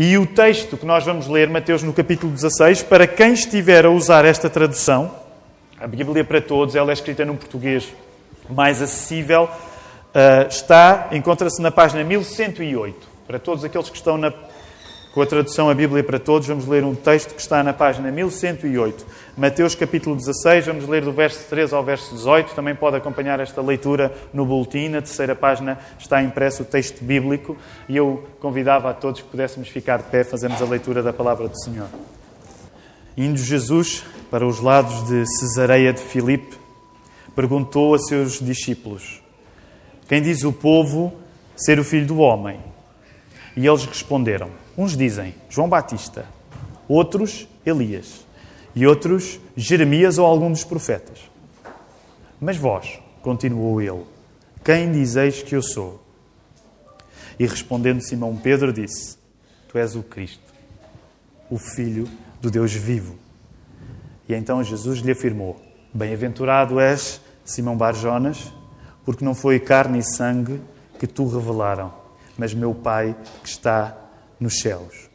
E o texto que nós vamos ler, Mateus no capítulo 16, para quem estiver a usar esta tradução, a Bíblia para Todos, ela é escrita num português mais acessível, encontra-se na página 1108. Para todos aqueles que estão com a tradução A Bíblia para Todos, vamos ler um texto que está na página 1108. Mateus capítulo 16, vamos ler do verso 13 ao verso 18. Também pode acompanhar esta leitura no boletim. Na terceira página está impresso o texto bíblico. E eu convidava a todos que pudéssemos ficar de pé, fazermos a leitura da palavra do Senhor. Indo Jesus para os lados de Cesareia de Filipe, perguntou a seus discípulos: quem diz o povo ser o Filho do Homem? E eles responderam: uns dizem João Batista, outros Elias, e outros Jeremias ou algum dos profetas. Mas vós, continuou ele, quem dizeis que eu sou? E respondendo Simão Pedro disse: tu és o Cristo, o Filho do Deus vivo. E então Jesus lhe afirmou: bem-aventurado és, Simão Bar-Jonas, porque não foi carne e sangue que tu revelaram, mas meu Pai que está nos céus.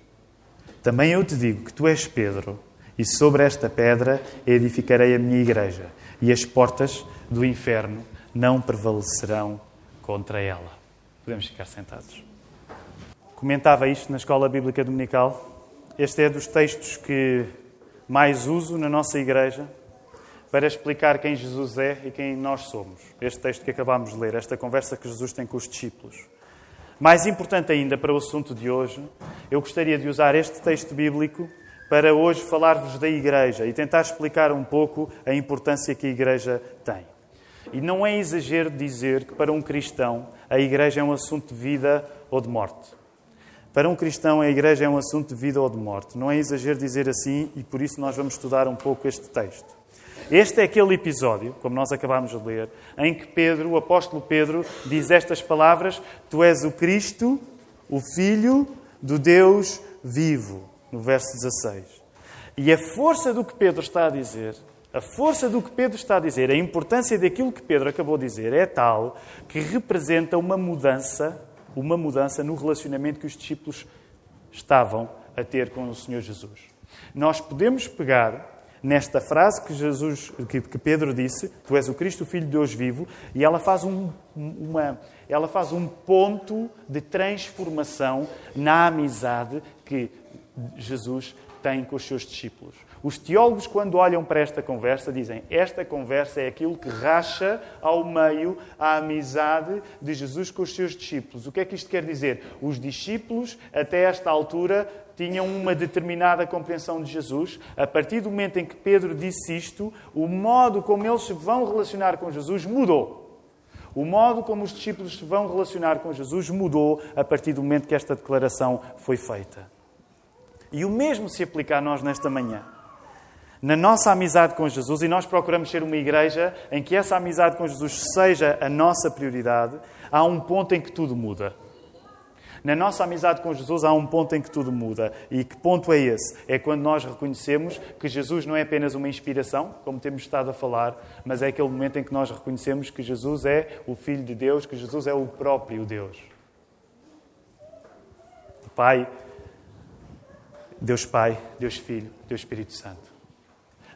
Também eu te digo que tu és Pedro, e sobre esta pedra edificarei a minha igreja, e as portas do inferno não prevalecerão contra ela. Podemos ficar sentados. Comentava isto na Escola Bíblica Dominical. Este é dos textos que mais uso na nossa igreja para explicar quem Jesus é e quem nós somos. Este texto que acabámos de ler, esta conversa que Jesus tem com os discípulos. Mais importante ainda para o assunto de hoje, eu gostaria de usar este texto bíblico para hoje falar-vos da Igreja e tentar explicar um pouco a importância que a Igreja tem. E não é exagero dizer que para um cristão a Igreja é um assunto de vida ou de morte. Para um cristão a Igreja é um assunto de vida ou de morte. Não é exagero dizer assim e por isso nós vamos estudar um pouco este texto. Este é aquele episódio, como nós acabámos de ler, em que Pedro, o apóstolo Pedro, diz estas palavras: tu és o Cristo, o Filho do Deus vivo, no verso 16. E a força do que Pedro está a dizer, a importância daquilo que Pedro acabou de dizer é tal que representa uma mudança no relacionamento que os discípulos estavam a ter com o Senhor Jesus. Nós podemos pegar nesta frase que Pedro disse, tu és o Cristo, o Filho de Deus vivo, e ela faz um ponto de transformação na amizade que Jesus tem com os seus discípulos. Os teólogos, quando olham para esta conversa, dizem: esta conversa é aquilo que racha ao meio a amizade de Jesus com os seus discípulos. O que é que isto quer dizer? Os discípulos, até esta altura, tinham uma determinada compreensão de Jesus. A partir do momento em que Pedro disse isto, o modo como eles se vão relacionar com Jesus mudou. O modo como os discípulos se vão relacionar com Jesus mudou a partir do momento que esta declaração foi feita. E o mesmo se aplica a nós nesta manhã. Na nossa amizade com Jesus, e nós procuramos ser uma igreja em que essa amizade com Jesus seja a nossa prioridade, há um ponto em que tudo muda. Na nossa amizade com Jesus há um ponto em que tudo muda. E que ponto é esse? É quando nós reconhecemos que Jesus não é apenas uma inspiração, como temos estado a falar, mas é aquele momento em que nós reconhecemos que Jesus é o Filho de Deus, que Jesus é o próprio Deus. Pai, Deus Filho, Deus Espírito Santo.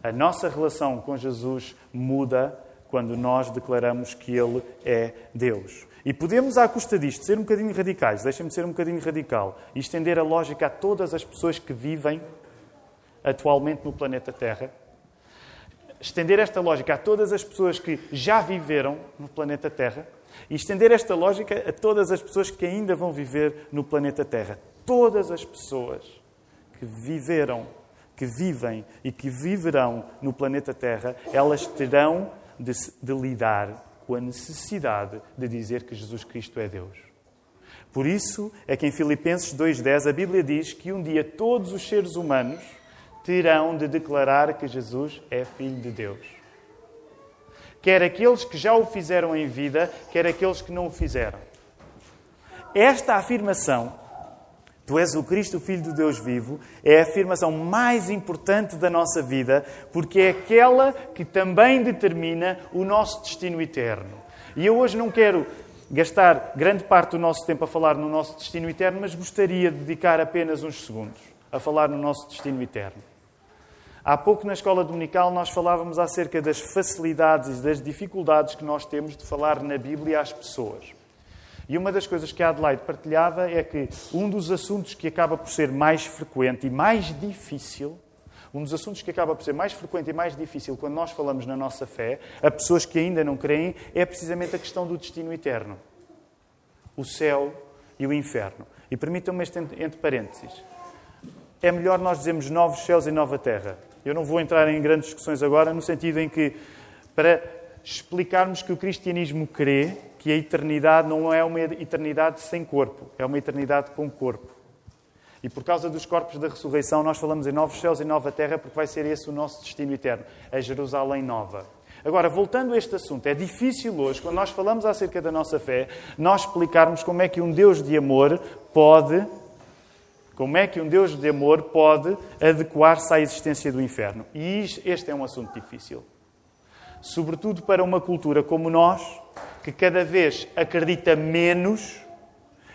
A nossa relação com Jesus muda quando nós declaramos que Ele é Deus. E podemos, à custa disto, ser um bocadinho radicais, deixem-me ser um bocadinho radical, e estender a lógica a todas as pessoas que vivem atualmente no planeta Terra. Estender esta lógica a todas as pessoas que já viveram no planeta Terra e estender esta lógica a todas as pessoas que ainda vão viver no planeta Terra. Todas as pessoas que viveram, que vivem e que viverão no planeta Terra, elas terão de lidar com a necessidade de dizer que Jesus Cristo é Deus. Por isso é que em Filipenses 2:10 a Bíblia diz que um dia todos os seres humanos terão de declarar que Jesus é Filho de Deus. Quer aqueles que já o fizeram em vida, quer aqueles que não o fizeram. Esta afirmação, tu és o Cristo, o Filho de Deus vivo, é a afirmação mais importante da nossa vida, porque é aquela que também determina o nosso destino eterno. E eu hoje não quero gastar grande parte do nosso tempo a falar no nosso destino eterno, mas gostaria de dedicar apenas uns segundos a falar no nosso destino eterno. Há pouco na escola dominical nós falávamos acerca das facilidades e das dificuldades que nós temos de falar na Bíblia às pessoas. E uma das coisas que a Adelaide partilhava é que um dos assuntos que acaba por ser mais frequente e mais difícil, quando nós falamos na nossa fé, a pessoas que ainda não creem, é precisamente a questão do destino eterno. O céu e o inferno. E permitam-me este entre parênteses. É melhor nós dizermos novos céus e nova terra. Eu não vou entrar em grandes discussões agora, no sentido em que, para explicarmos que o cristianismo crê que a eternidade não é uma eternidade sem corpo, é uma eternidade com corpo. E por causa dos corpos da ressurreição, nós falamos em novos céus e nova terra, porque vai ser esse o nosso destino eterno, a Jerusalém nova. Agora, voltando a este assunto, é difícil hoje, quando nós falamos acerca da nossa fé, nós explicarmos como é que um Deus de amor pode adequar-se à existência do inferno. E este é um assunto difícil. Sobretudo para uma cultura como nós, que cada vez acredita menos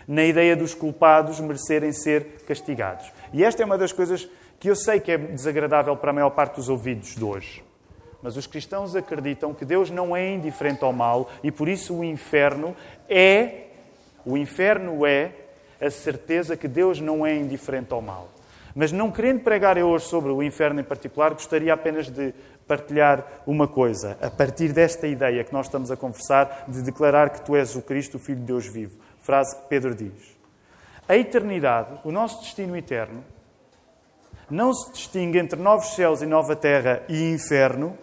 na ideia dos culpados merecerem ser castigados. E esta é uma das coisas que eu sei que é desagradável para a maior parte dos ouvidos de hoje. Mas os cristãos acreditam que Deus não é indiferente ao mal e por isso o inferno é a certeza que Deus não é indiferente ao mal. Mas não querendo pregar eu hoje sobre o inferno em particular, gostaria apenas de partilhar uma coisa, a partir desta ideia que nós estamos a conversar, de declarar que tu és o Cristo, o Filho de Deus vivo. Frase que Pedro diz. A eternidade, o nosso destino eterno, não se distingue entre novos céus e nova terra e inferno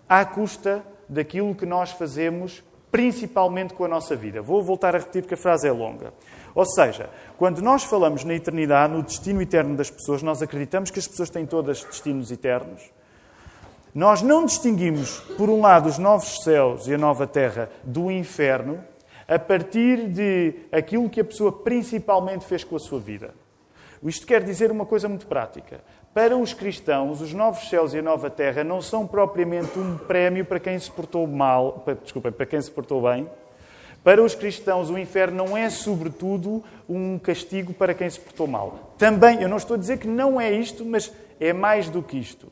à custa daquilo que nós fazemos principalmente com a nossa vida. Vou voltar a repetir porque a frase é longa. Ou seja, quando nós falamos na eternidade, no destino eterno das pessoas, nós acreditamos que as pessoas têm todas destinos eternos. Nós não distinguimos, por um lado, os novos céus e a nova terra do inferno a partir de aquilo que a pessoa principalmente fez com a sua vida. Isto quer dizer uma coisa muito prática. Para os cristãos, os novos céus e a nova terra não são propriamente um prémio para quem se portou para quem se portou bem. Para os cristãos, o inferno não é, sobretudo, um castigo para quem se portou mal. Também, eu não estou a dizer que não é isto, mas é mais do que isto.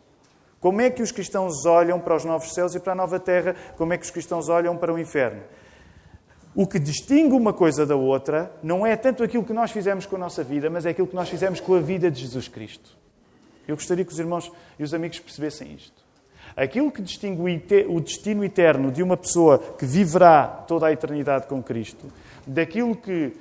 Como é que os cristãos olham para os novos céus e para a nova terra? Como é que os cristãos olham para o inferno? O que distingue uma coisa da outra não é tanto aquilo que nós fizemos com a nossa vida, mas é aquilo que nós fizemos com a vida de Jesus Cristo. Eu gostaria que os irmãos e os amigos percebessem isto. Aquilo que distingue o destino eterno de uma pessoa que viverá toda a eternidade com Cristo, daquilo que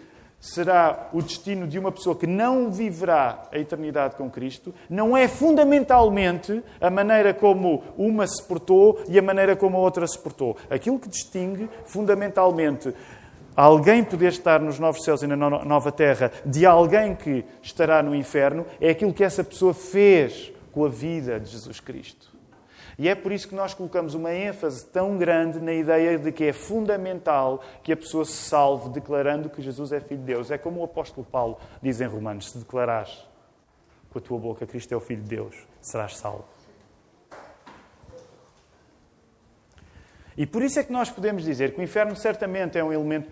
será o destino de uma pessoa que não viverá a eternidade com Cristo, não é fundamentalmente a maneira como uma se portou e a maneira como a outra se portou. Aquilo que distingue fundamentalmente alguém poder estar nos novos céus e na nova terra de alguém que estará no inferno é aquilo que essa pessoa fez com a vida de Jesus Cristo. E é por isso que nós colocamos uma ênfase tão grande na ideia de que é fundamental que a pessoa se salve declarando que Jesus é Filho de Deus. É como o apóstolo Paulo diz em Romanos, se declarares com a tua boca que Cristo é o Filho de Deus, serás salvo. E por isso é que nós podemos dizer que o inferno certamente é um elemento...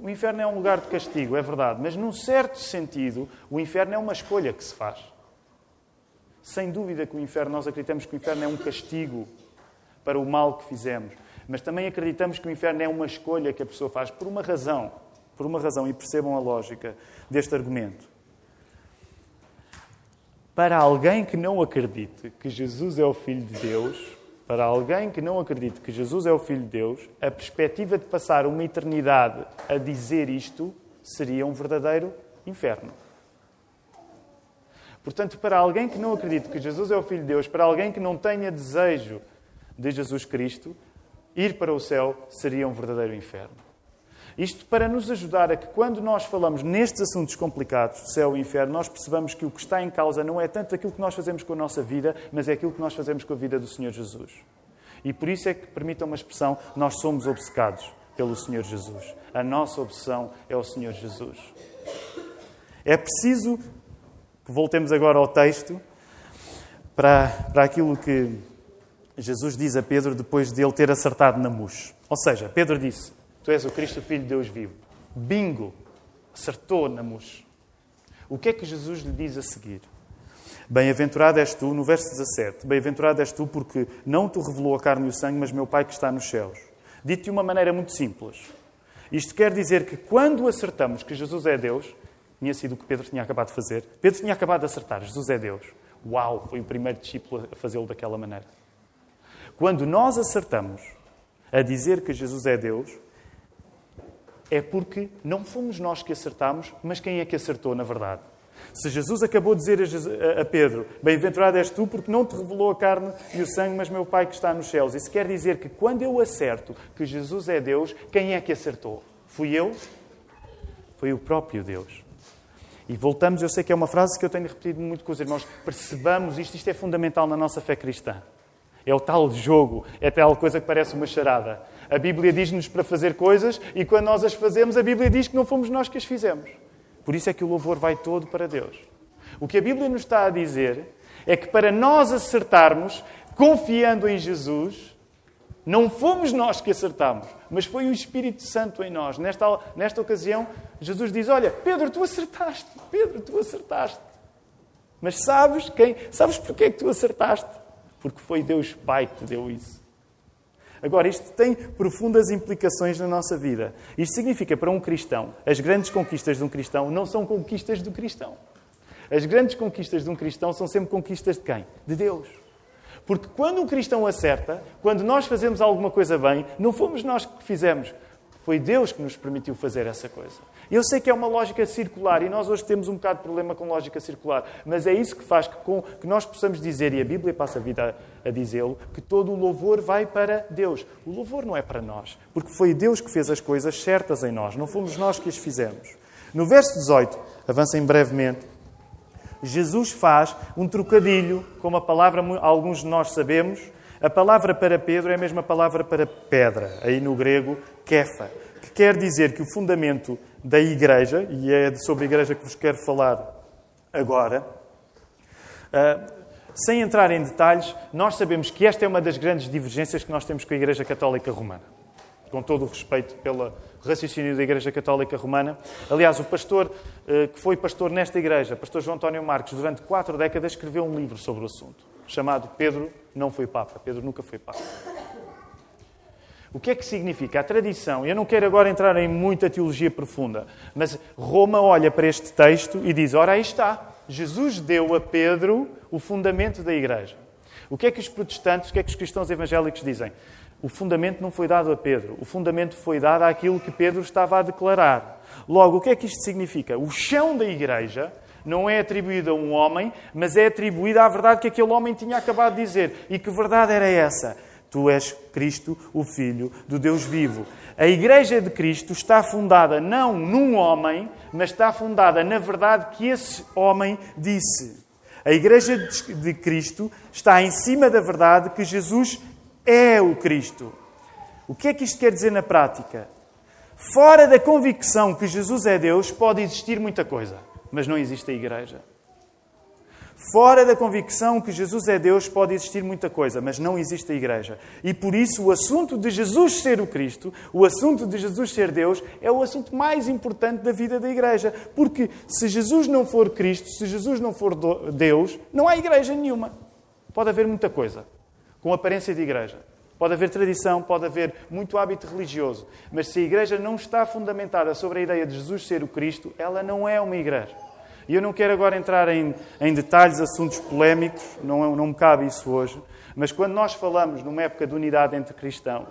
O inferno é um lugar de castigo, é verdade, mas num certo sentido o inferno é uma escolha que se faz. Sem dúvida que o inferno, nós acreditamos que o inferno é um castigo para o mal que fizemos. Mas também acreditamos que o inferno é uma escolha que a pessoa faz por uma razão, e percebam a lógica deste argumento. Para alguém que não acredite que Jesus é o Filho de Deus, a perspectiva de passar uma eternidade a dizer isto seria um verdadeiro inferno. Portanto, para alguém que não acredite que Jesus é o Filho de Deus, para alguém que não tenha desejo de Jesus Cristo, ir para o céu seria um verdadeiro inferno. Isto para nos ajudar a que, quando nós falamos nestes assuntos complicados, céu e inferno, nós percebamos que o que está em causa não é tanto aquilo que nós fazemos com a nossa vida, mas é aquilo que nós fazemos com a vida do Senhor Jesus. E por isso é que, permitam uma expressão, nós somos obcecados pelo Senhor Jesus. A nossa obsessão é o Senhor Jesus. É preciso... Voltemos agora ao texto, para aquilo que Jesus diz a Pedro depois de ele ter acertado na mousse. Ou seja, Pedro disse, Tu és o Cristo, o Filho de Deus vivo. Bingo! Acertou na mousse. O que é que Jesus lhe diz a seguir? Bem-aventurado és tu, no verso 17. Bem-aventurado és tu porque não te revelou a carne e o sangue, mas meu Pai que está nos céus. Dito de uma maneira muito simples. Isto quer dizer que quando acertamos que Jesus é Deus, tinha sido o que Pedro tinha acabado de fazer. Pedro tinha acabado de acertar, Jesus é Deus. Uau, foi o primeiro discípulo a fazê-lo daquela maneira. Quando nós acertamos a dizer que Jesus é Deus, é porque não fomos nós que acertamos, mas quem é que acertou na verdade? Se Jesus acabou de dizer a Pedro, bem-aventurado és tu porque não te revelou a carne e o sangue, mas meu Pai que está nos céus. Isso quer dizer que quando eu acerto que Jesus é Deus, quem é que acertou? Fui eu? Foi o próprio Deus. E voltamos, eu sei que é uma frase que eu tenho repetido muito com os irmãos, percebamos isto é fundamental na nossa fé cristã. É o tal jogo, é tal coisa que parece uma charada. A Bíblia diz-nos para fazer coisas e quando nós as fazemos, a Bíblia diz que não fomos nós que as fizemos. Por isso é que o louvor vai todo para Deus. O que a Bíblia nos está a dizer é que para nós acertarmos, confiando em Jesus, não fomos nós que acertamos, mas foi o Espírito Santo em nós. Nesta ocasião, Jesus diz, olha, Pedro, tu acertaste. Pedro, tu acertaste. Mas sabes porquê é que tu acertaste? Porque foi Deus Pai que te deu isso. Agora, isto tem profundas implicações na nossa vida. Isto significa, para um cristão, as grandes conquistas de um cristão não são conquistas do cristão. As grandes conquistas de um cristão são sempre conquistas de quem? De Deus. Porque quando um cristão acerta, quando nós fazemos alguma coisa bem, não fomos nós que fizemos. Foi Deus que nos permitiu fazer essa coisa. Eu sei que é uma lógica circular e nós hoje temos um bocado de problema com lógica circular, mas é isso que faz que nós possamos dizer, e a Bíblia passa a vida a dizê-lo, que todo o louvor vai para Deus. O louvor não é para nós, porque foi Deus que fez as coisas certas em nós, não fomos nós que as fizemos. No verso 18, avancem brevemente, Jesus faz um trocadilho, como a palavra alguns de nós sabemos. A palavra para Pedro é a mesma palavra para pedra, aí no grego, kefa, que quer dizer que o fundamento da igreja, e é sobre a igreja que vos quero falar agora, sem entrar em detalhes, nós sabemos que esta é uma das grandes divergências que nós temos com a Igreja Católica Romana. Com todo o respeito pelo raciocínio da Igreja Católica Romana. Aliás, o pastor que foi pastor nesta igreja, pastor João António Marques, durante 4 décadas escreveu um livro sobre o assunto, chamado Pedro não foi Papa. Pedro nunca foi Papa. O que é que significa? A tradição, eu não quero agora entrar em muita teologia profunda, mas Roma olha para este texto e diz, ora, aí está, Jesus deu a Pedro o fundamento da igreja. O que é que os protestantes, o que é que os cristãos evangélicos dizem? O fundamento não foi dado a Pedro. O fundamento foi dado àquilo que Pedro estava a declarar. Logo, o que é que isto significa? O chão da igreja não é atribuído a um homem, mas é atribuído à verdade que aquele homem tinha acabado de dizer. E que verdade era essa? Tu és Cristo, o Filho do Deus vivo. A igreja de Cristo está fundada não num homem, mas está fundada na verdade que esse homem disse. A igreja de Cristo está em cima da verdade que Jesus é o Cristo. O que é que isto quer dizer na prática? Fora da convicção que Jesus é Deus, pode existir muita coisa, mas não existe a igreja. Fora da convicção que Jesus é Deus, pode existir muita coisa, mas não existe a igreja. E por isso o assunto de Jesus ser o Cristo, o assunto de Jesus ser Deus, é o assunto mais importante da vida da igreja. Porque se Jesus não for Cristo, se Jesus não for Deus, não há igreja nenhuma. Pode haver muita coisa com aparência de igreja. Pode haver tradição, pode haver muito hábito religioso. Mas se a igreja não está fundamentada sobre a ideia de Jesus ser o Cristo, ela não é uma igreja. E eu não quero agora entrar em detalhes, assuntos polémicos, não me cabe isso hoje. Mas quando nós falamos numa época de unidade entre cristãos,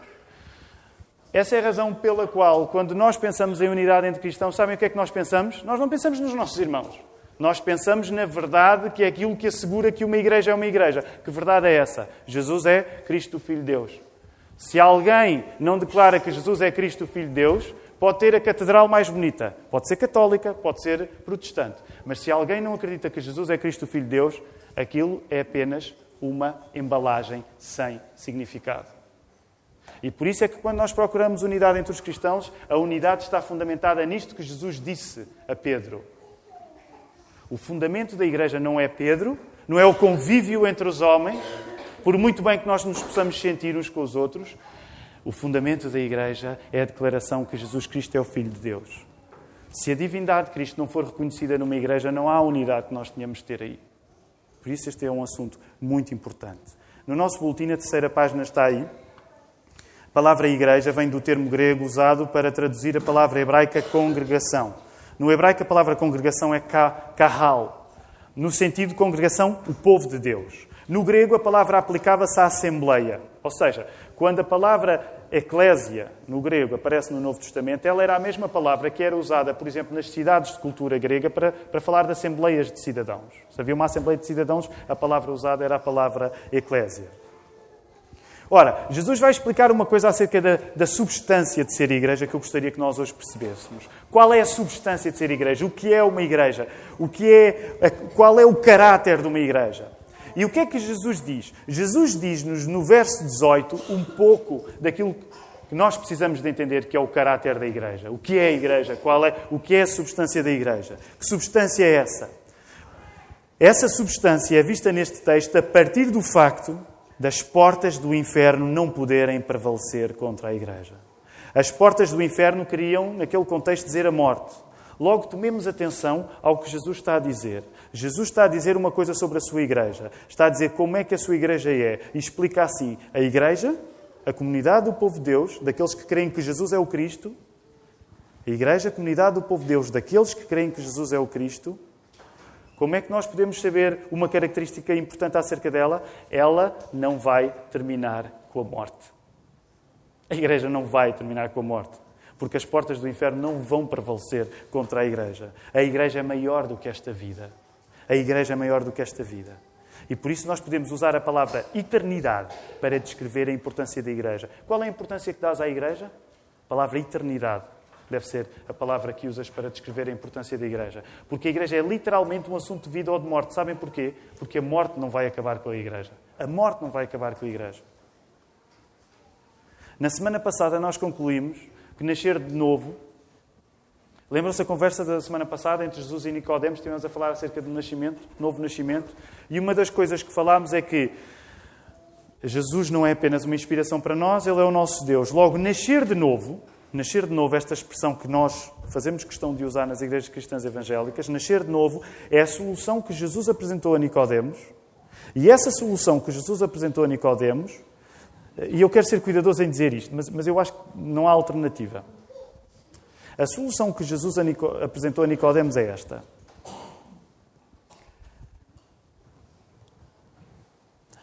essa é a razão pela qual, quando nós pensamos em unidade entre cristãos, sabem o que é que nós pensamos? Nós não pensamos nos nossos irmãos. Nós pensamos na verdade, que é aquilo que assegura que uma igreja é uma igreja. Que verdade é essa? Jesus é Cristo, o Filho de Deus. Se alguém não declara que Jesus é Cristo, o Filho de Deus, pode ter a catedral mais bonita. Pode ser católica, pode ser protestante. Mas se alguém não acredita que Jesus é Cristo, o Filho de Deus, aquilo é apenas uma embalagem sem significado. E por isso é que quando nós procuramos unidade entre os cristãos, a unidade está fundamentada nisto que Jesus disse a Pedro. O fundamento da igreja não é Pedro, não é o convívio entre os homens, por muito bem que nós nos possamos sentir uns com os outros. O fundamento da Igreja é a declaração que Jesus Cristo é o Filho de Deus. Se a divindade de Cristo não for reconhecida numa Igreja, não há unidade que nós tenhamos de ter aí. Por isso este é um assunto muito importante. No nosso boletim, a terceira página está aí. A palavra igreja vem do termo grego usado para traduzir a palavra hebraica congregação. No hebraico, a palavra congregação é kahal. No sentido de congregação, o povo de Deus. No grego, a palavra aplicava-se à assembleia. Ou seja, quando a palavra eclésia, no grego, aparece no Novo Testamento, ela era a mesma palavra que era usada, por exemplo, nas cidades de cultura grega para falar de assembleias de cidadãos. Se havia uma assembleia de cidadãos, a palavra usada era a palavra eclésia. Ora, Jesus vai explicar uma coisa acerca da substância de ser igreja que eu gostaria que nós hoje percebêssemos. Qual é a substância de ser igreja? O que é uma igreja? Qual é o caráter de uma igreja? E o que é que Jesus diz? Jesus diz-nos no verso 18 um pouco daquilo que nós precisamos de entender que é o caráter da igreja. O que é a igreja? O que é a substância da igreja? Que substância é essa? Essa substância é vista neste texto a partir do facto das portas do inferno não poderem prevalecer contra a igreja. As portas do inferno queriam, naquele contexto, dizer a morte. Logo, tomemos atenção ao que Jesus está a dizer. Jesus está a dizer uma coisa sobre a sua igreja. Está a dizer como é que a sua igreja é. E explica assim, a igreja, a comunidade do povo de Deus, daqueles que creem que Jesus é o Cristo, a igreja, a comunidade do povo de Deus, daqueles que creem que Jesus é o Cristo, como é que nós podemos saber uma característica importante acerca dela? Ela não vai terminar com a morte. A igreja não vai terminar com a morte. Porque as portas do inferno não vão prevalecer contra a igreja. A igreja é maior do que esta vida. A igreja é maior do que esta vida. E por isso nós podemos usar a palavra eternidade para descrever a importância da igreja. Qual é a importância que dás à igreja? A palavra eternidade deve ser a palavra que usas para descrever a importância da igreja. Porque a igreja é literalmente um assunto de vida ou de morte. Sabem porquê? Porque a morte não vai acabar com a igreja. A morte não vai acabar com a igreja. Na semana passada nós concluímos que nascer de novo... Lembram-se a conversa da semana passada entre Jesus e Nicodemos? Estivemos a falar acerca do nascimento, novo nascimento. E uma das coisas que falámos é que Jesus não é apenas uma inspiração para nós, Ele é o nosso Deus. Logo, nascer de novo, esta expressão que nós fazemos questão de usar nas igrejas cristãs evangélicas, nascer de novo é a solução que Jesus apresentou a Nicodemos. E essa solução que Jesus apresentou a Nicodemos, e eu quero ser cuidadoso em dizer isto, mas eu acho que não há alternativa. A solução que Jesus apresentou a Nicodemos é esta.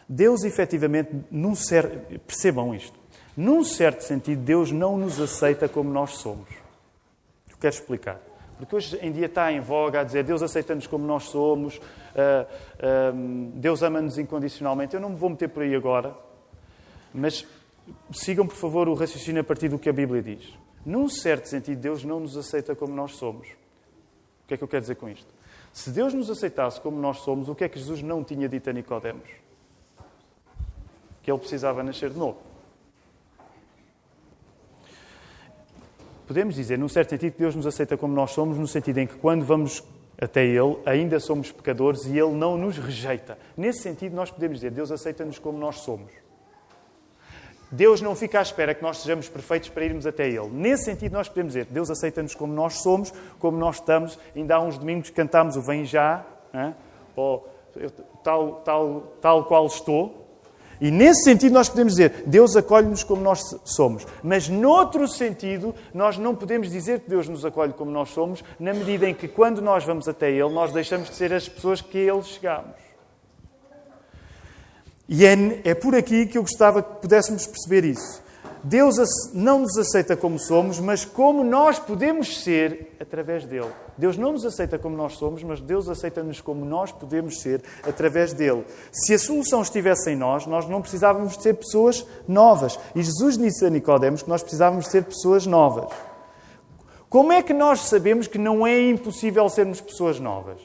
Deus, efetivamente, percebam isto, num certo sentido, Deus não nos aceita como nós somos. Eu quero explicar. Porque hoje em dia está em voga a dizer Deus aceita-nos como nós somos, Deus ama-nos incondicionalmente. Eu não me vou meter por aí agora, mas sigam, por favor, o raciocínio a partir do que a Bíblia diz. Num certo sentido, Deus não nos aceita como nós somos. O que é que eu quero dizer com isto? Se Deus nos aceitasse como nós somos, o que é que Jesus não tinha dito a Nicodemos? Que ele precisava nascer de novo. Podemos dizer, num certo sentido, que Deus nos aceita como nós somos, no sentido em que quando vamos até Ele, ainda somos pecadores e Ele não nos rejeita. Nesse sentido, nós podemos dizer, Deus aceita-nos como nós somos. Deus não fica à espera que nós sejamos perfeitos para irmos até Ele. Nesse sentido, nós podemos dizer, Deus aceita-nos como nós somos, como nós estamos. Ainda há uns domingos cantámos o Vem Já, ou tal qual estou. E nesse sentido nós podemos dizer, Deus acolhe-nos como nós somos. Mas noutro sentido, nós não podemos dizer que Deus nos acolhe como nós somos, na medida em que quando nós vamos até Ele, nós deixamos de ser as pessoas que a Ele chegamos. E é por aqui que eu gostava que pudéssemos perceber isso. Deus não nos aceita como somos, mas como nós podemos ser através dele. Deus não nos aceita como nós somos, mas Deus aceita-nos como nós podemos ser através dele. Se a solução estivesse em nós não precisávamos de ser pessoas novas. E Jesus disse a Nicodemos que nós precisávamos de ser pessoas novas. Como é que nós sabemos que não é impossível sermos pessoas novas?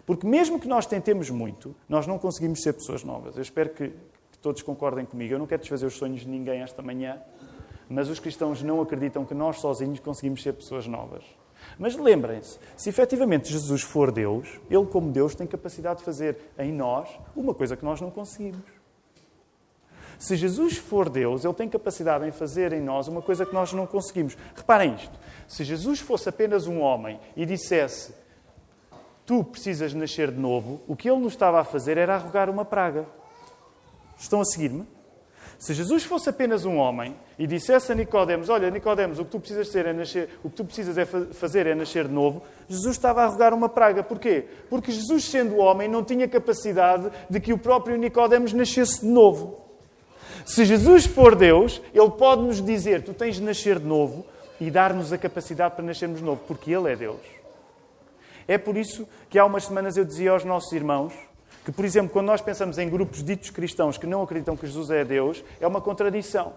Porque mesmo que nós tentemos muito, nós não conseguimos ser pessoas novas. Eu espero que todos concordem comigo. Eu não quero desfazer os sonhos de ninguém esta manhã, mas os cristãos não acreditam que nós sozinhos conseguimos ser pessoas novas. Mas lembrem-se, se efetivamente Jesus for Deus, Ele como Deus tem capacidade de fazer em nós uma coisa que nós não conseguimos. Se Jesus for Deus, Ele tem capacidade em fazer em nós uma coisa que nós não conseguimos. Reparem isto. Se Jesus fosse apenas um homem e dissesse: tu precisas nascer de novo, o que Ele nos estava a fazer era arrogar uma praga. Estão a seguir-me? Se Jesus fosse apenas um homem e dissesse a Nicodemos: olha, Nicodemos, o que tu precisas fazer é nascer de novo, Jesus estava a arrogar uma praga. Porquê? Porque Jesus, sendo homem, não tinha capacidade de que o próprio Nicodemos nascesse de novo. Se Jesus for Deus, Ele pode nos dizer: tu tens de nascer de novo, e dar-nos a capacidade para nascermos de novo, porque Ele é Deus. É por isso que há umas semanas eu dizia aos nossos irmãos que, por exemplo, quando nós pensamos em grupos ditos cristãos que não acreditam que Jesus é Deus, é uma contradição.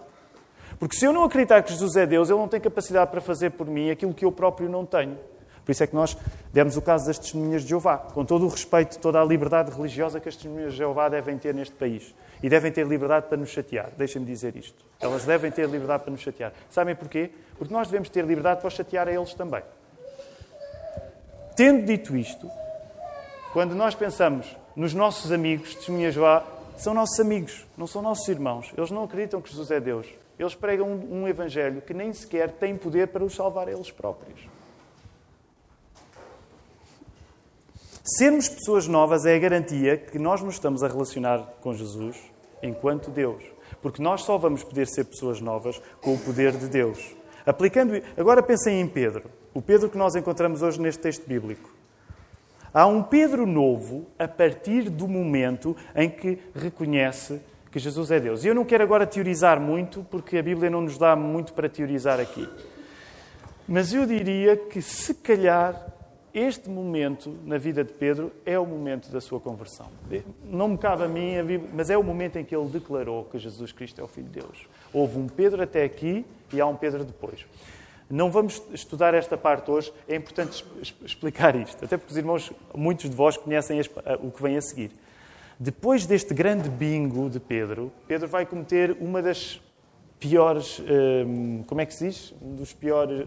Porque se eu não acreditar que Jesus é Deus, Ele não tem capacidade para fazer por mim aquilo que eu próprio não tenho. Por isso é que nós demos o caso das testemunhas de Jeová, com todo o respeito, toda a liberdade religiosa que as testemunhas de Jeová devem ter neste país. E devem ter liberdade para nos chatear. Deixem-me dizer isto. Elas devem ter liberdade para nos chatear. Sabem porquê? Porque nós devemos ter liberdade para os chatear a eles também. Tendo dito isto, quando nós pensamos nos nossos amigos, testemunhas de Jeová, são nossos amigos, não são nossos irmãos. Eles não acreditam que Jesus é Deus. Eles pregam um evangelho que nem sequer tem poder para os salvar a eles próprios. Sermos pessoas novas é a garantia que nós nos estamos a relacionar com Jesus enquanto Deus. Porque nós só vamos poder ser pessoas novas com o poder de Deus. Agora pensem em Pedro. O Pedro que nós encontramos hoje neste texto bíblico. Há um Pedro novo a partir do momento em que reconhece que Jesus é Deus. E eu não quero agora teorizar muito, porque a Bíblia não nos dá muito para teorizar aqui. Mas eu diria que, se calhar, este momento na vida de Pedro é o momento da sua conversão. Não me cabe a mim, mas é o momento em que ele declarou que Jesus Cristo é o Filho de Deus. Houve um Pedro até aqui e há um Pedro depois. Não vamos estudar esta parte hoje, é importante explicar isto. Até porque os irmãos, muitos de vós, conhecem o que vem a seguir. Depois deste grande bingo de Pedro, Pedro vai cometer uma das piores... como é que se diz?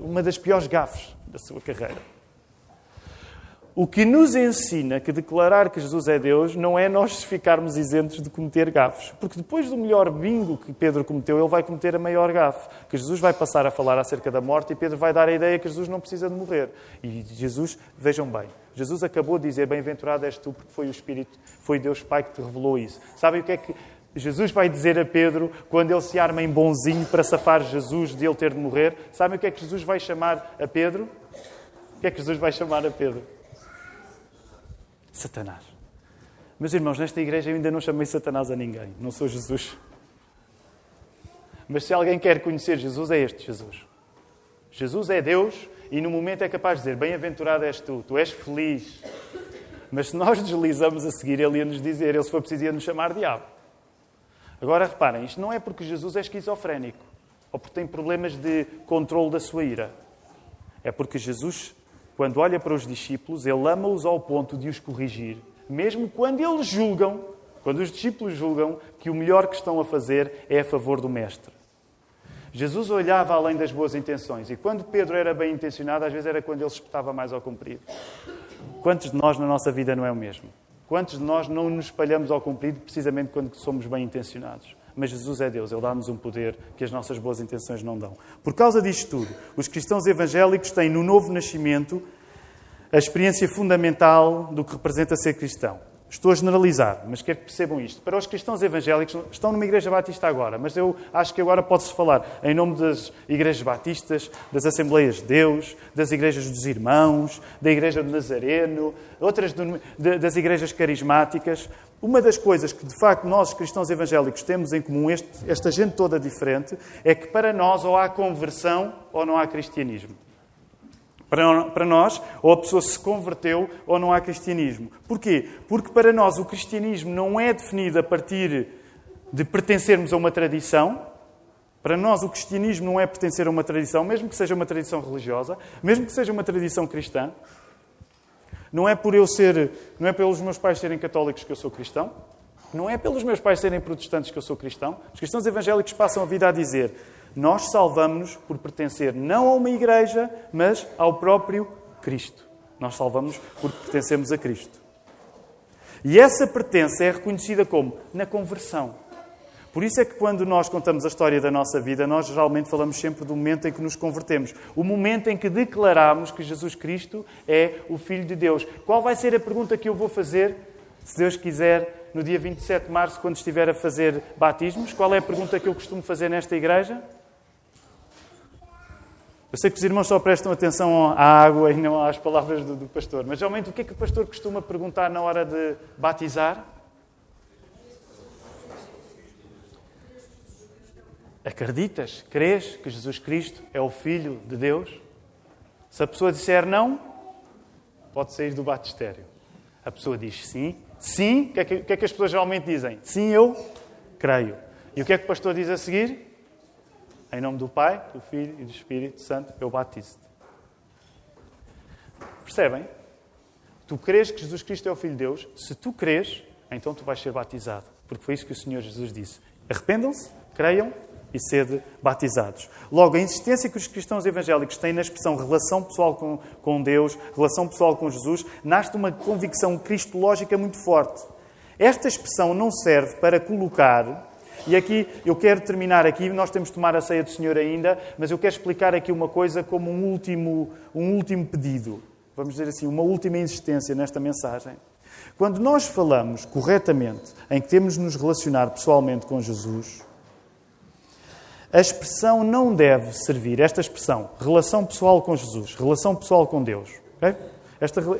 Uma das piores gafes da sua carreira. O que nos ensina que declarar que Jesus é Deus não é nós ficarmos isentos de cometer gafes. Porque depois do melhor bingo que Pedro cometeu, ele vai cometer a maior gafe. Que Jesus vai passar a falar acerca da morte e Pedro vai dar a ideia que Jesus não precisa de morrer. E Jesus, vejam bem, Jesus acabou de dizer: bem-aventurado és tu, porque foi o Espírito, foi Deus Pai que te revelou isso. Sabem o que é que Jesus vai dizer a Pedro quando ele se arma em bonzinho para safar Jesus de ele ter de morrer? Sabem o que é que Jesus vai chamar a Pedro? O que é que Jesus vai chamar a Pedro? Satanás. Meus irmãos, nesta igreja eu ainda não chamei Satanás a ninguém. Não sou Jesus. Mas se alguém quer conhecer Jesus, é este Jesus. Jesus é Deus e no momento é capaz de dizer: bem-aventurado és tu, tu és feliz. Mas se nós deslizamos a seguir, ele ia nos dizer, ele se for preciso ia nos chamar diabo. Agora reparem, isto não é porque Jesus é esquizofrénico ou porque tem problemas de controle da sua ira. É porque Jesus, quando olha para os discípulos, ele ama-os ao ponto de os corrigir. Mesmo quando eles julgam, quando os discípulos julgam que o melhor que estão a fazer é a favor do Mestre. Jesus olhava além das boas intenções. E quando Pedro era bem intencionado, às vezes era quando ele se espetava mais ao comprido. Quantos de nós na nossa vida não é o mesmo? Quantos de nós não nos espalhamos ao comprido precisamente quando somos bem intencionados? Mas Jesus é Deus, Ele dá-nos um poder que as nossas boas intenções não dão. Por causa disto tudo, os cristãos evangélicos têm no novo nascimento a experiência fundamental do que representa ser cristão. Estou a generalizar, mas quero que percebam isto. Para os cristãos evangélicos, estão numa igreja batista agora, mas eu acho que agora pode-se falar em nome das igrejas batistas, das Assembleias de Deus, das igrejas dos irmãos, da Igreja do Nazareno, outras das igrejas carismáticas. Uma das coisas que, de facto, nós, cristãos evangélicos, temos em comum, esta gente toda diferente, é que para nós ou há conversão ou não há cristianismo. Para nós, ou a pessoa se converteu ou não há cristianismo. Porquê? Porque para nós o cristianismo não é definido a partir de pertencermos a uma tradição. Para nós o cristianismo não é pertencer a uma tradição, mesmo que seja uma tradição religiosa, mesmo que seja uma tradição cristã. Não é pelos meus pais serem católicos que eu sou cristão. Não é pelos meus pais serem protestantes que eu sou cristão. Os cristãos evangélicos passam a vida a dizer: nós salvamos-nos por pertencer não a uma igreja, mas ao próprio Cristo. Nós salvamos-nos porque pertencemos a Cristo. E essa pertença é reconhecida como? Na conversão. Por isso é que quando nós contamos a história da nossa vida, nós geralmente falamos sempre do momento em que nos convertemos. O momento em que declaramos que Jesus Cristo é o Filho de Deus. Qual vai ser a pergunta que eu vou fazer, se Deus quiser, no dia 27 de março, quando estiver a fazer batismos? Qual é a pergunta que eu costumo fazer nesta igreja? Eu sei que os irmãos só prestam atenção à água e não às palavras do pastor, mas geralmente o que é que o pastor costuma perguntar na hora de batizar? Acreditas? Crês que Jesus Cristo é o Filho de Deus? Se a pessoa disser não, pode sair do batistério. A pessoa diz sim. Sim, o que é que as pessoas geralmente dizem? Sim, eu creio. E o que é que o pastor diz a seguir? Em nome do Pai, do Filho e do Espírito Santo, eu batizo-te. Percebem? Tu crês que Jesus Cristo é o Filho de Deus. Se tu crês, então tu vais ser batizado. Porque foi isso que o Senhor Jesus disse. Arrependam-se, creiam e sede batizados. Logo, a insistência que os cristãos evangélicos têm na expressão relação pessoal com Deus, relação pessoal com Jesus, nasce de uma convicção cristológica muito forte. Esta expressão não serve para colocar, e aqui eu quero terminar aqui, nós temos de tomar a ceia do Senhor ainda, mas eu quero explicar aqui uma coisa como um último pedido. Vamos dizer assim, uma última insistência nesta mensagem. Quando nós falamos corretamente em que temos de nos relacionar pessoalmente com Jesus, a expressão não deve servir, esta expressão, relação pessoal com Jesus, relação pessoal com Deus. Okay?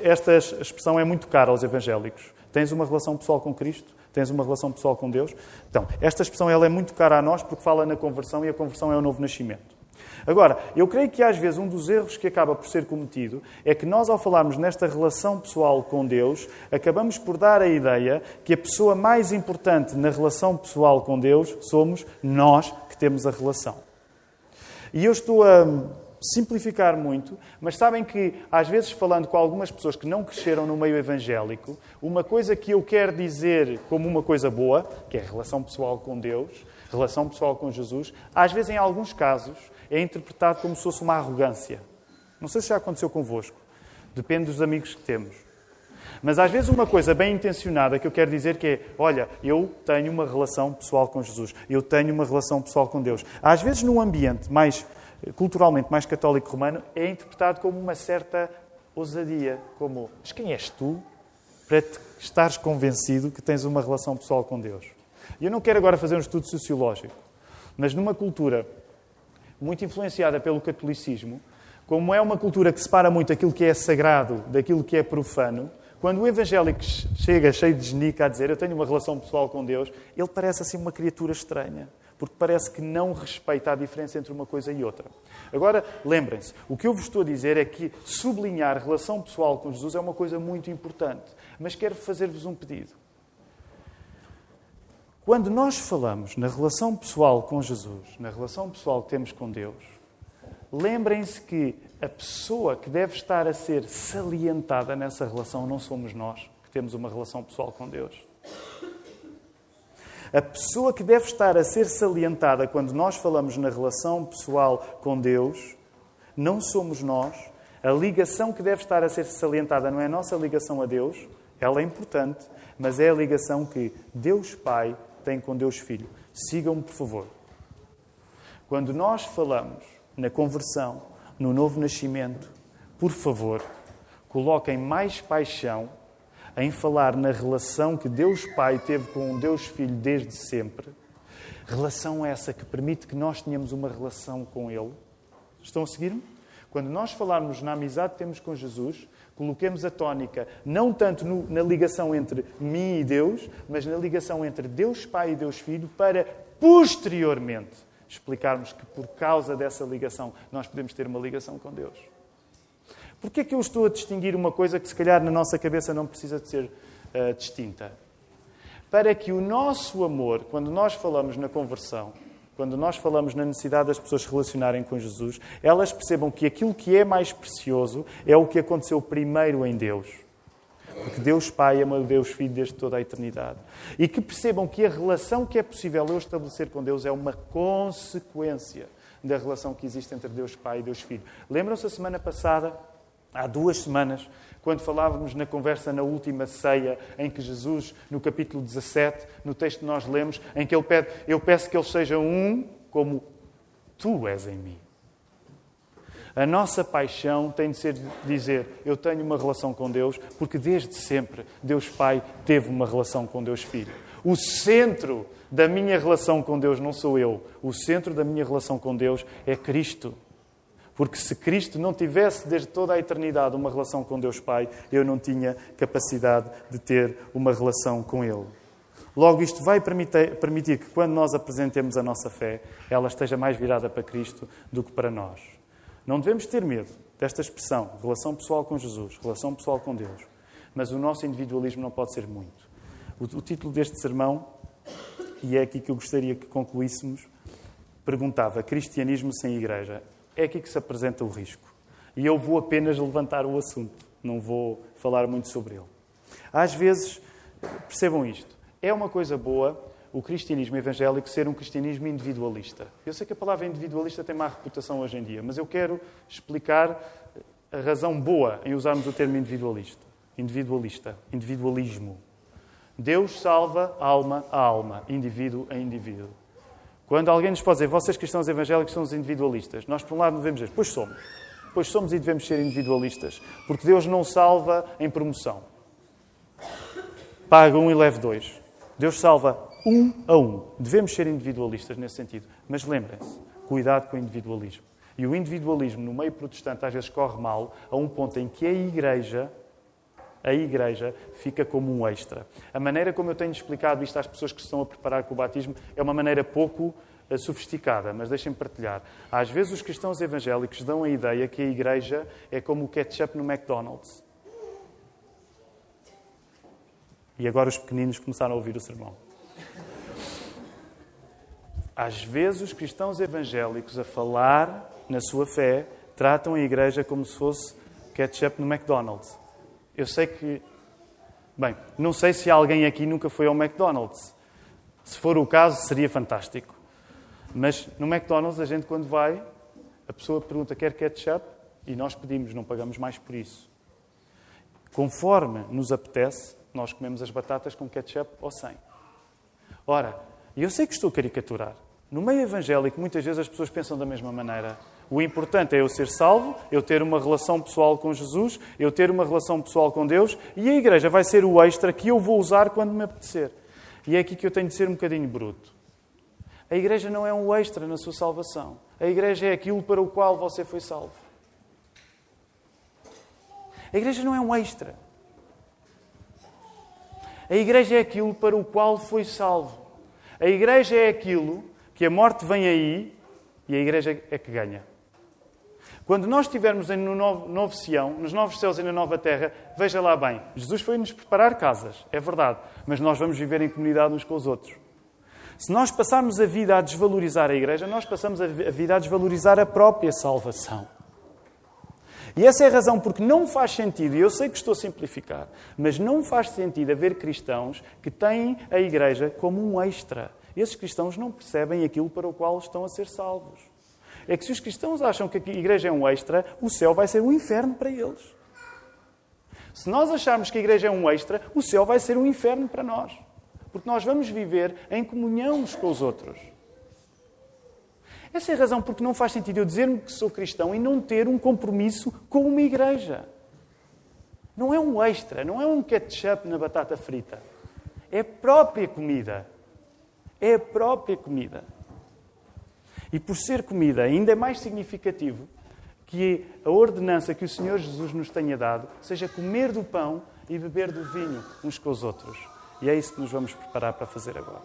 Esta expressão é muito cara aos evangélicos. Tens uma relação pessoal com Cristo? Tens uma relação pessoal com Deus? Então, esta expressão ela é muito cara a nós porque fala na conversão e a conversão é o novo nascimento. Agora, eu creio que às vezes um dos erros que acaba por ser cometido é que nós, ao falarmos nesta relação pessoal com Deus, acabamos por dar a ideia que a pessoa mais importante na relação pessoal com Deus somos nós que temos a relação. E eu estou a simplificar muito, mas sabem que, às vezes, falando com algumas pessoas que não cresceram no meio evangélico, uma coisa que eu quero dizer como uma coisa boa, que é a relação pessoal com Deus, relação pessoal com Jesus, às vezes, em alguns casos, é interpretado como se fosse uma arrogância. Não sei se já aconteceu convosco. Depende dos amigos que temos. Mas às vezes uma coisa bem intencionada que eu quero dizer que é, olha, eu tenho uma relação pessoal com Jesus. Eu tenho uma relação pessoal com Deus. Às vezes num ambiente culturalmente mais católico romano, é interpretado como uma certa ousadia. Como, mas quem és tu para estares convencido que tens uma relação pessoal com Deus? E eu não quero agora fazer um estudo sociológico, mas numa cultura muito influenciada pelo catolicismo, como é uma cultura que separa muito aquilo que é sagrado daquilo que é profano, quando o evangélico chega cheio de genica a dizer eu tenho uma relação pessoal com Deus, ele parece assim uma criatura estranha, porque parece que não respeita a diferença entre uma coisa e outra. Agora, lembrem-se, o que eu vos estou a dizer é que sublinhar relação pessoal com Jesus é uma coisa muito importante, mas quero fazer-vos um pedido. Quando nós falamos na relação pessoal com Jesus, na relação pessoal que temos com Deus, lembrem-se que a pessoa que deve estar a ser salientada nessa relação não somos nós, que temos uma relação pessoal com Deus. A pessoa que deve estar a ser salientada quando nós falamos na relação pessoal com Deus, não somos nós. A ligação que deve estar a ser salientada não é a nossa ligação a Deus, ela é importante, mas é a ligação que Deus Pai tem com Deus Filho. Sigam-me, por favor. Quando nós falamos na conversão, no novo nascimento, por favor, coloquem mais paixão em falar na relação que Deus Pai teve com Deus Filho desde sempre. Relação essa que permite que nós tenhamos uma relação com Ele. Estão a seguir-me? Quando nós falarmos na amizade que temos com Jesus, coloquemos a tónica não tanto na ligação entre mim e Deus, mas na ligação entre Deus Pai e Deus Filho, para posteriormente explicarmos que por causa dessa ligação nós podemos ter uma ligação com Deus. Porquê é que eu estou a distinguir uma coisa que se calhar na nossa cabeça não precisa de ser distinta? Para que o nosso amor, quando nós falamos na conversão, quando nós falamos na necessidade das pessoas se relacionarem com Jesus, elas percebam que aquilo que é mais precioso é o que aconteceu primeiro em Deus. Porque Deus Pai ama o Deus Filho desde toda a eternidade. E que percebam que a relação que é possível eu estabelecer com Deus é uma consequência da relação que existe entre Deus Pai e Deus Filho. Lembram-se a semana passada Há 2 semanas, quando falávamos na conversa na última ceia, em que Jesus, no capítulo 17, no texto que nós lemos, em que ele pede, eu peço que eles sejam um como tu és em mim. A nossa paixão tem de ser dizer, eu tenho uma relação com Deus, porque desde sempre Deus Pai teve uma relação com Deus Filho. O centro da minha relação com Deus não sou eu. O centro da minha relação com Deus é Cristo. Porque se Cristo não tivesse desde toda a eternidade uma relação com Deus Pai, eu não tinha capacidade de ter uma relação com Ele. Logo, isto vai permitir que quando nós apresentemos a nossa fé, ela esteja mais virada para Cristo do que para nós. Não devemos ter medo desta expressão, relação pessoal com Jesus, relação pessoal com Deus. Mas o nosso individualismo não pode ser muito. O título deste sermão, e é aqui que eu gostaria que concluíssemos, perguntava, cristianismo sem igreja. É aqui que se apresenta o risco. E eu vou apenas levantar o assunto. Não vou falar muito sobre ele. Às vezes, percebam isto. É uma coisa boa o cristianismo evangélico ser um cristianismo individualista. Eu sei que a palavra individualista tem má reputação hoje em dia, mas eu quero explicar a razão boa em usarmos o termo individualista. Individualismo. Deus salva alma a alma, indivíduo a indivíduo. Quando alguém nos pode dizer, vocês cristãos evangélicos são os individualistas, nós por um lado devemos dizer, pois somos e devemos ser individualistas, porque Deus não salva em promoção. Paga 1 e leve 2. Deus salva 1 a 1. Devemos ser individualistas nesse sentido. Mas lembrem-se, cuidado com o individualismo. E o individualismo no meio protestante às vezes corre mal a um ponto em que a igreja fica como um extra. A maneira como eu tenho explicado isto às pessoas que se estão a preparar com o batismo é uma maneira pouco sofisticada, mas deixem-me partilhar. Às vezes os cristãos evangélicos dão a ideia que a igreja é como o ketchup no McDonald's. E agora os pequeninos começaram a ouvir o sermão. Às vezes os cristãos evangélicos a falar na sua fé tratam a igreja como se fosse ketchup no McDonald's. Eu sei que... Bem, não sei se alguém aqui nunca foi ao McDonald's. Se for o caso, seria fantástico. Mas no McDonald's, a gente quando vai, a pessoa pergunta, quer ketchup? E nós pedimos, não pagamos mais por isso. Conforme nos apetece, nós comemos as batatas com ketchup ou sem. Ora, eu sei que estou a caricaturar. No meio evangélico, muitas vezes as pessoas pensam da mesma maneira. O importante é eu ser salvo, eu ter uma relação pessoal com Jesus, eu ter uma relação pessoal com Deus, e a igreja vai ser o extra que eu vou usar quando me apetecer. E é aqui que eu tenho de ser um bocadinho bruto. A igreja não é um extra na sua salvação. A igreja é aquilo para o qual você foi salvo. A igreja não é um extra. A igreja é aquilo para o qual foi salvo. A igreja é aquilo que a morte vem aí e a igreja é que ganha. Quando nós estivermos no novo Sião, nos novos céus e na nova terra, veja lá bem, Jesus foi-nos preparar casas, é verdade, mas nós vamos viver em comunidade uns com os outros. Se nós passarmos a vida a desvalorizar a igreja, nós passamos a vida a desvalorizar a própria salvação. E essa é a razão porque não faz sentido, e eu sei que estou a simplificar, mas não faz sentido haver cristãos que têm a igreja como um extra. Esses cristãos não percebem aquilo para o qual estão a ser salvos. É que se os cristãos acham que a igreja é um extra, o céu vai ser um inferno para eles. Se nós acharmos que a igreja é um extra, o céu vai ser um inferno para nós. Porque nós vamos viver em comunhão uns com os outros. Essa é a razão porque não faz sentido eu dizer-me que sou cristão e não ter um compromisso com uma igreja. Não é um extra, não é um ketchup na batata frita. É a própria comida. É a própria comida. E por ser comida, ainda é mais significativo que a ordenança que o Senhor Jesus nos tenha dado seja comer do pão e beber do vinho uns com os outros. E é isso que nos vamos preparar para fazer agora.